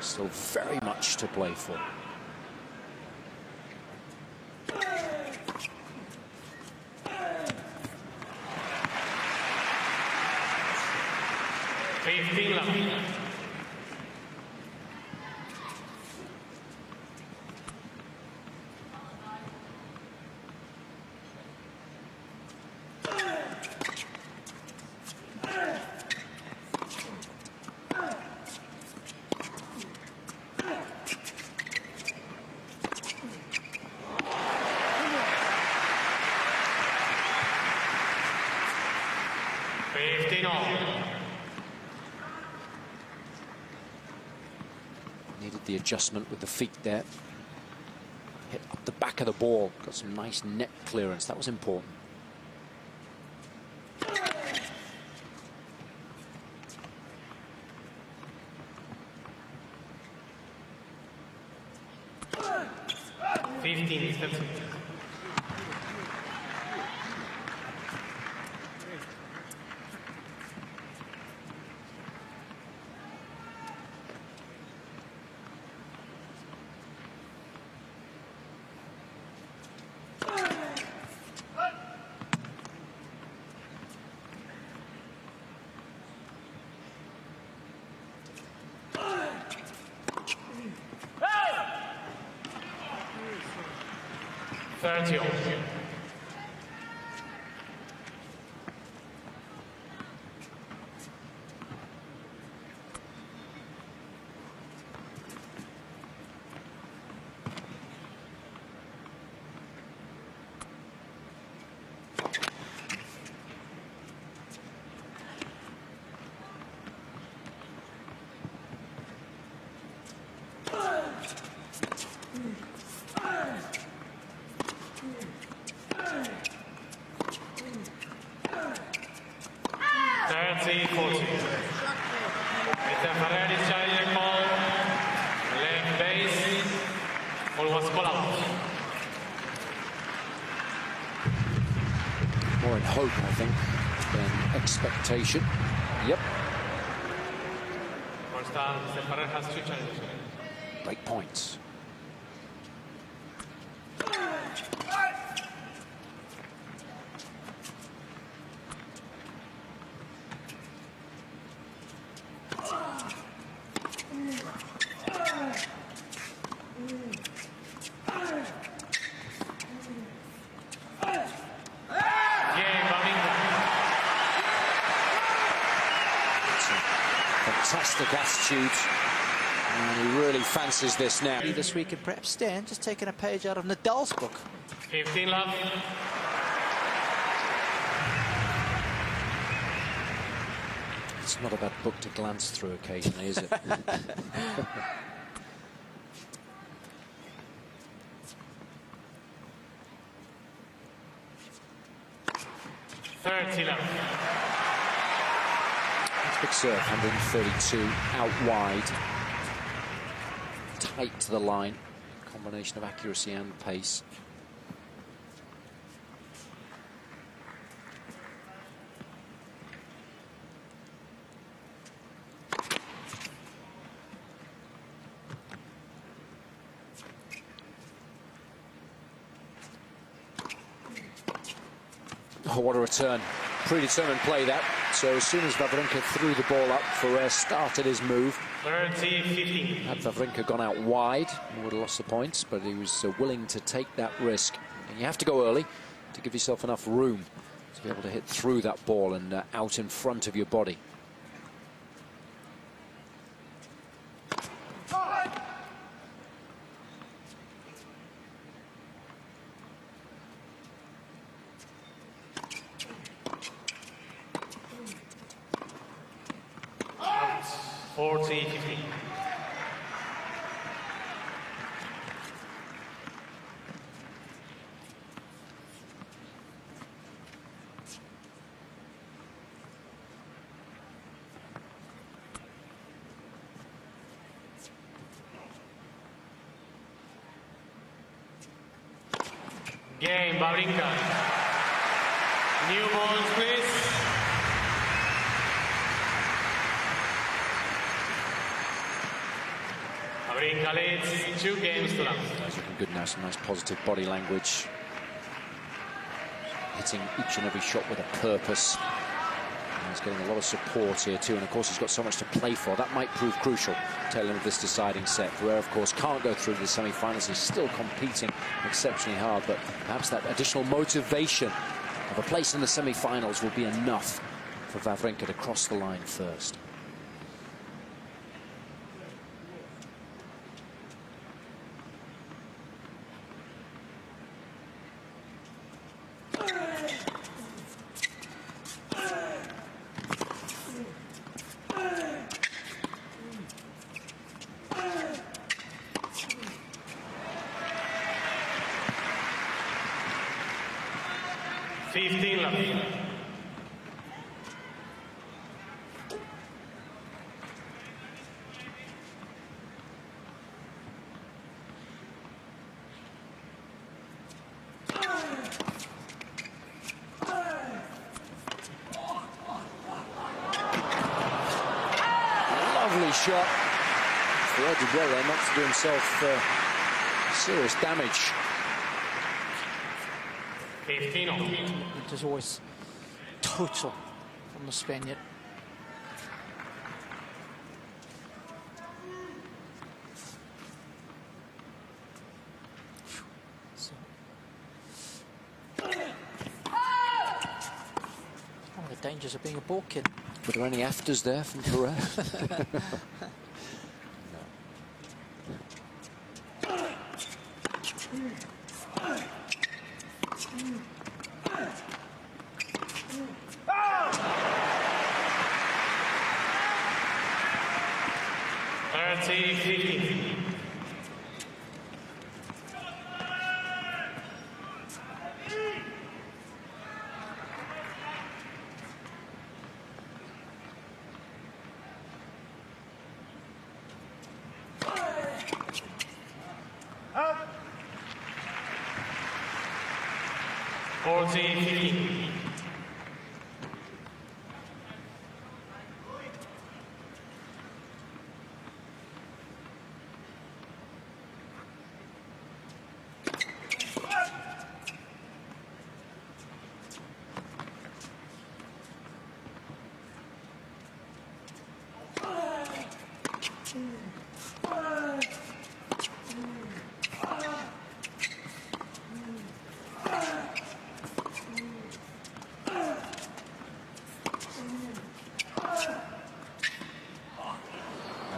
Still very much to play for. Needed the adjustment with the feet there. Hit up the back of the ball. Got some nice net clearance. That was important. Ferrer is charging the ball. Left base. Ball was called out. More in hope, I think, than expectation. Yep. First time, Ferrer has 2 challenges. Break points. Fantastic attitude, and he really fancies this now. This week, and perhaps Stan just taking a page out of Nadal's book. 15 love. It's not a bad book to glance through occasionally, is it? 30 love. Big serve, 132, out wide. Tight to the line. Combination of accuracy and pace. Oh, what a return. Predetermined play that. So as soon as Wawrinka threw the ball up, Ferrer started his move. 30-15. Had Wawrinka gone out wide, he would have lost the points, but he was willing to take that risk. And you have to go early to give yourself enough room to be able to hit through that ball and out in front of your body. Game, Wawrinka. New balls, please. Wawrinka leads 2 games to none. He's looking good now, some nice positive body language. Hitting each and every shot with a purpose. And he's getting a lot of support here too, and of course he's got so much to play for. That might prove crucial tail end of this deciding set. Ferrer, of course, can't go through the semi-finals. He's still competing exceptionally hard, but perhaps that additional motivation of a place in the semi-finals will be enough for Wawrinka to cross the line first. Shot. Ferrer did well there not to do himself serious damage. 15 all. It is always total from the Spaniard. One of the dangers of being a ball kid. Were there any afters there from Ferrer?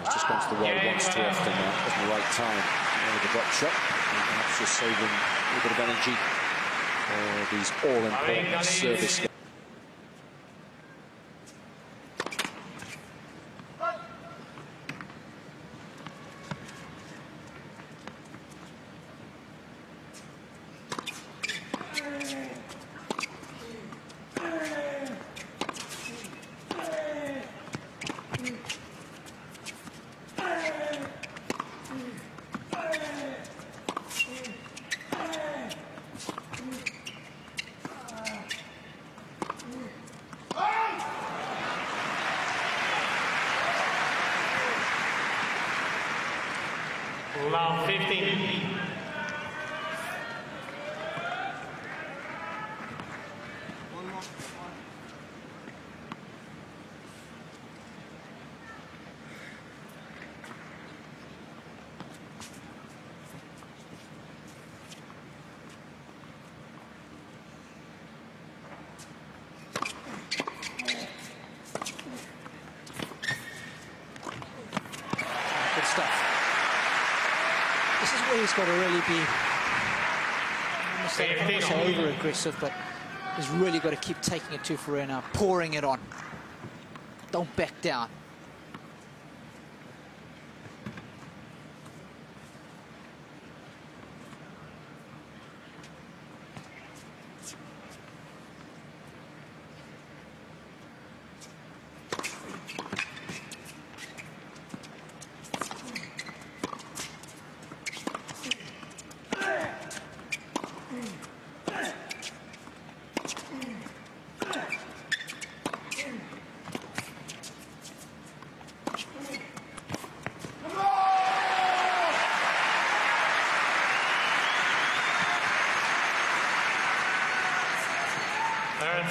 Just gone to the well once too often at the right time. With a drop shot, and perhaps just saving a little bit of energy for these all-important service. Round 15. Good stuff. This is where he's got to really be, I don't want to say over-aggressive, but he's really got to keep taking it to Ferrer now, pouring it on. Don't back down.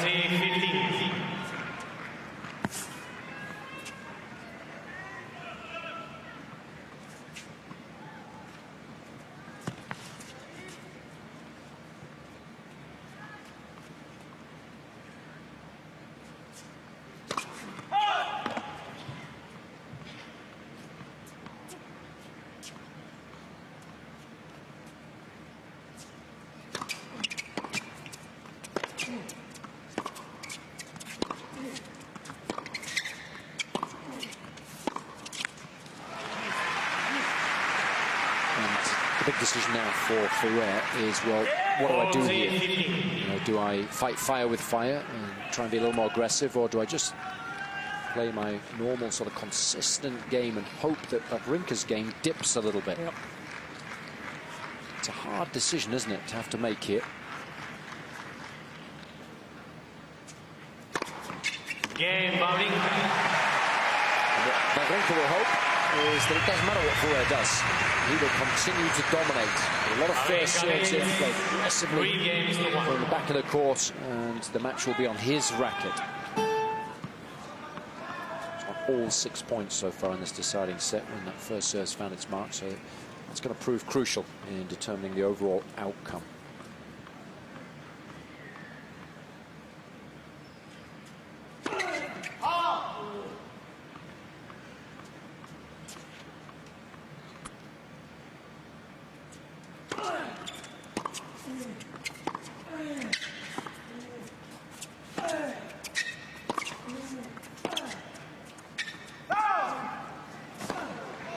15. The big decision now for Ferrer is, well, what do I do here? You know, do I fight fire with fire and try and be a little more aggressive, or do I just play my normal sort of consistent game and hope that Wawrinka's game dips a little bit? Yep. It's a hard decision, isn't it, to have to make here. Game, Wawrinka. Wawrinka will hope is that it doesn't matter what Ferrer does. He will continue to dominate. A lot of first serves in, played aggressively from the back of the court, and the match will be on his racket. It's on all 6 points so far in this deciding set when that first serve's found its mark, so that's going to prove crucial in determining the overall outcome.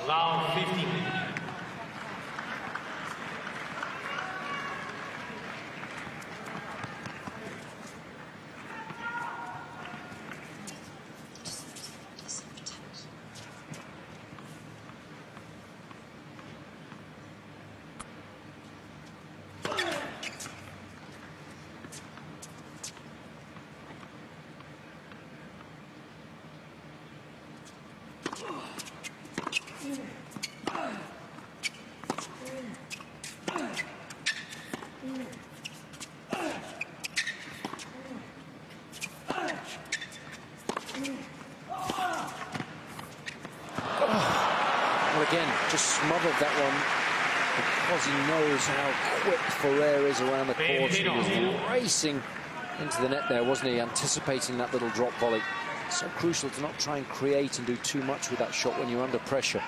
Round 15. Well, again, just smothered that one because he knows how quick Ferrer is around the court. He was racing into the net there, wasn't he? Anticipating that little drop volley. So crucial to not try and create and do too much with that shot when you're under pressure.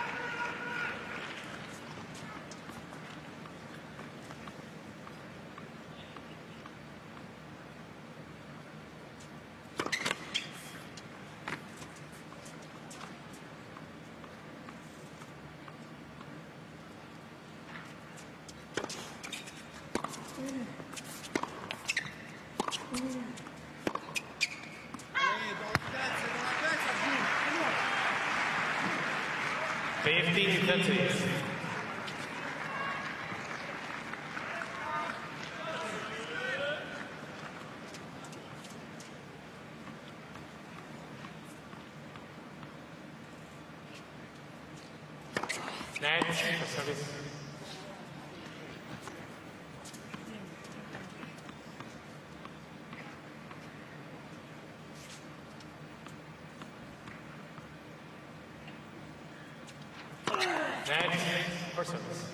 Next, service. Next, for service.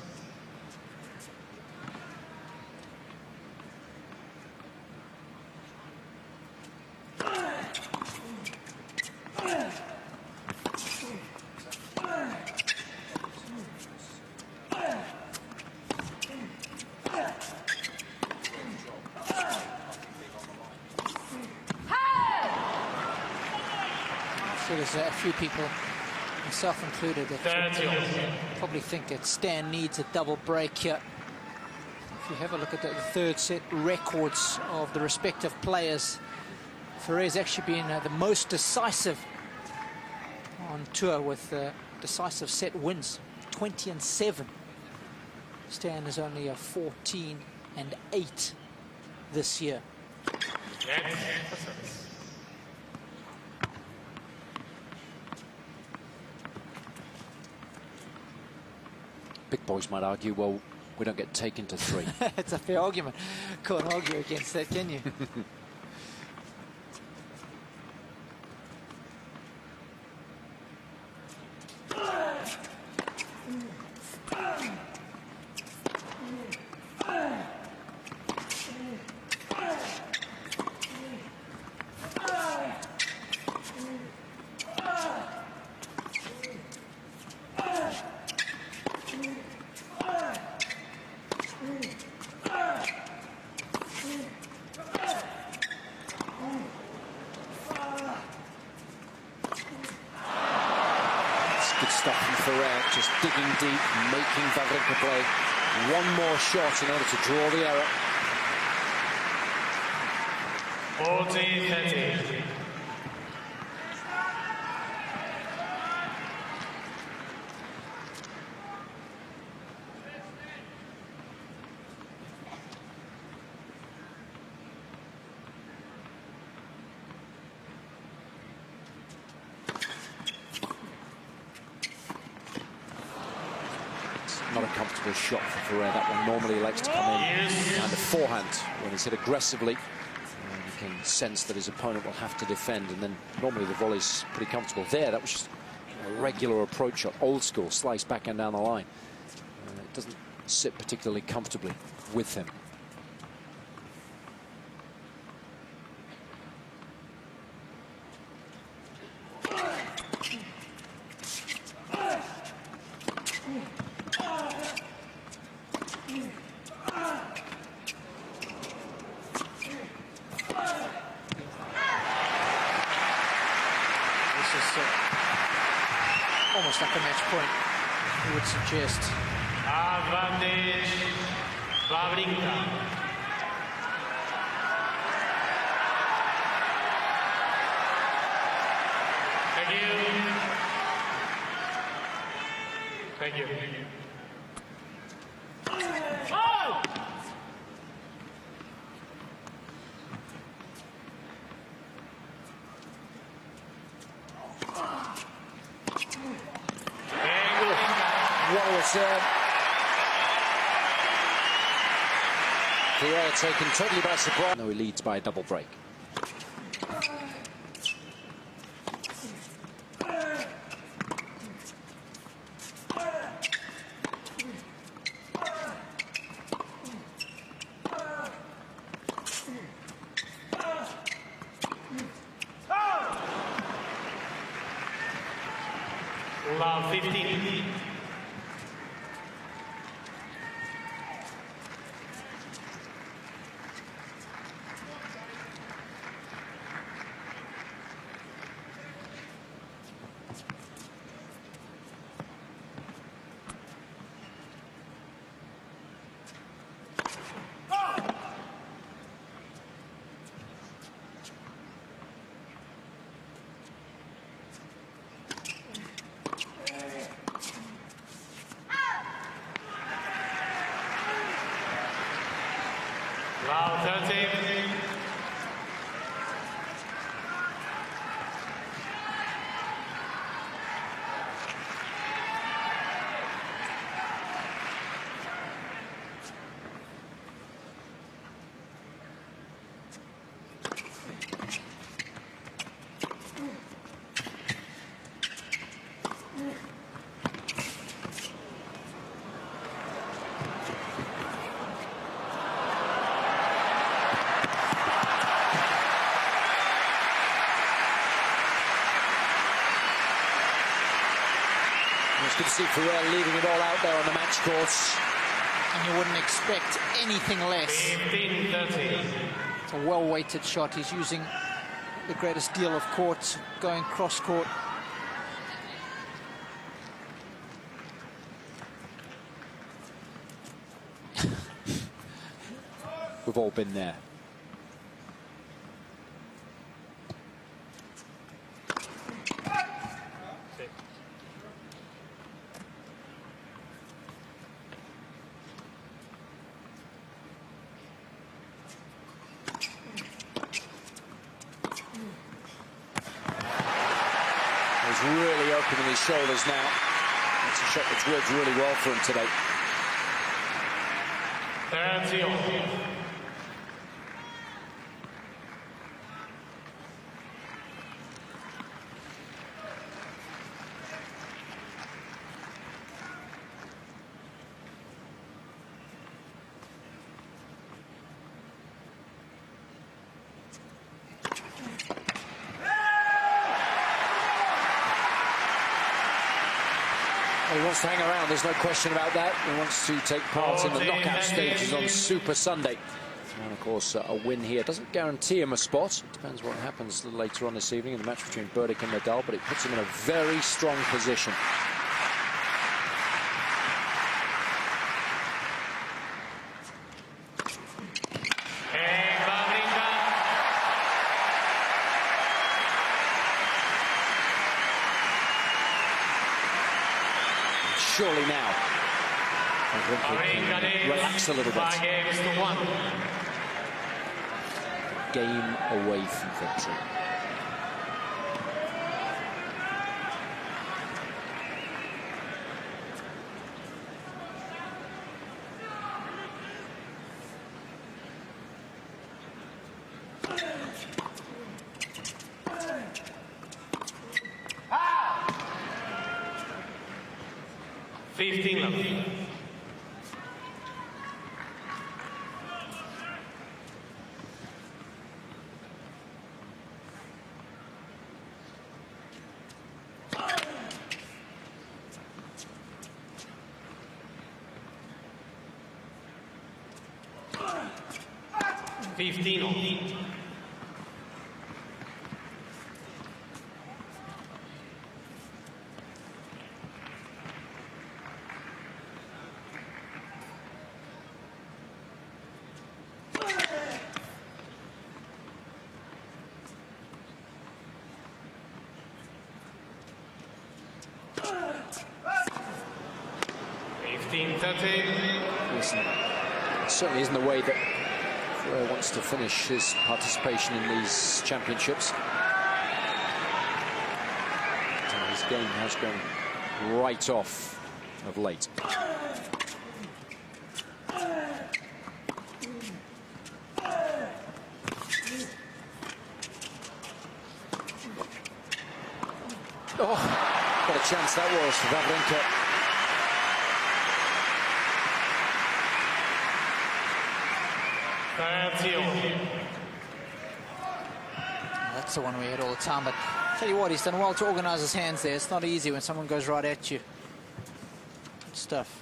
So there's a few people, myself included, that probably think that Stan needs a double break here. If you have a look at the third set records of the respective players, Ferrer's actually been the most decisive on tour with decisive set wins, 20-7. Stan is only a 14-8 this year. Big boys might argue, well, we don't get taken to 3. It's a fair argument. Can't argue against that, can you? just digging deep, making Wawrinka play one more shot in order to draw the error. 40-30. Not a comfortable shot for Ferrer. That one normally likes to come in and the forehand when it's hit aggressively. You can sense that his opponent will have to defend, and then normally the volley's pretty comfortable. There, that was just a regular approach shot, old school, slice back and down the line. It doesn't sit particularly comfortably with him. Almost like a match point, I would suggest. Advantage, Wawrinka. Thank you. Thank you. Oh! Well returned. Ferrer taken totally by surprise. No, he leads by a double break. Love 15. Wow, 30. It's good to see Ferrer leaving it all out there on the match course. And you wouldn't expect anything less. 15-30. It's a well-weighted shot. He's using the greatest deal of court, going cross-court. We've all been there. He's really opening his shoulders now. It's a shot that's worked really well for him today. 30. He wants to hang around, there's no question about that. He wants to take part in the knockout stages on Super Sunday. And of course, a win here doesn't guarantee him a spot. It depends what happens later on this evening in the match between Barclays and Nadal, but it puts him in a very strong position. surely now Wawrinka can relax a little bit. 5 games to 1. Game away from victory. Listen, it certainly isn't the way that Ferrer wants to finish his participation in these championships. His game has gone right off of late. Oh, what a chance that was for Wawrinka. That's the one we hit all the time, but tell you what, he's done well to organise his hands there. It's not easy when someone goes right at you. Good stuff.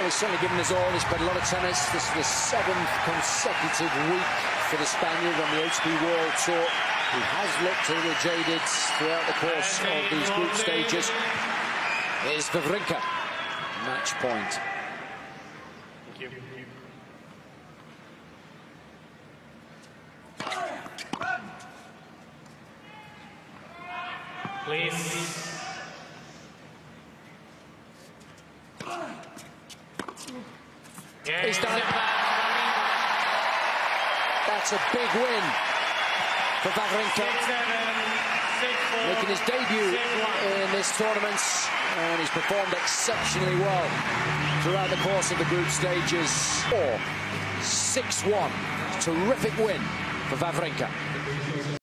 He's certainly given his all. He's played a lot of tennis. This is the 7th consecutive week for the Spaniard on the ATP World Tour. He has looked a little jaded throughout the course of these group stages. Here's Wawrinka. Match point. Thank you. Please. He's done it. That's a big win for Wawrinka. Making his debut in this tournament, and he's performed exceptionally well throughout the course of the group stages. 6-1. Terrific win for Wawrinka.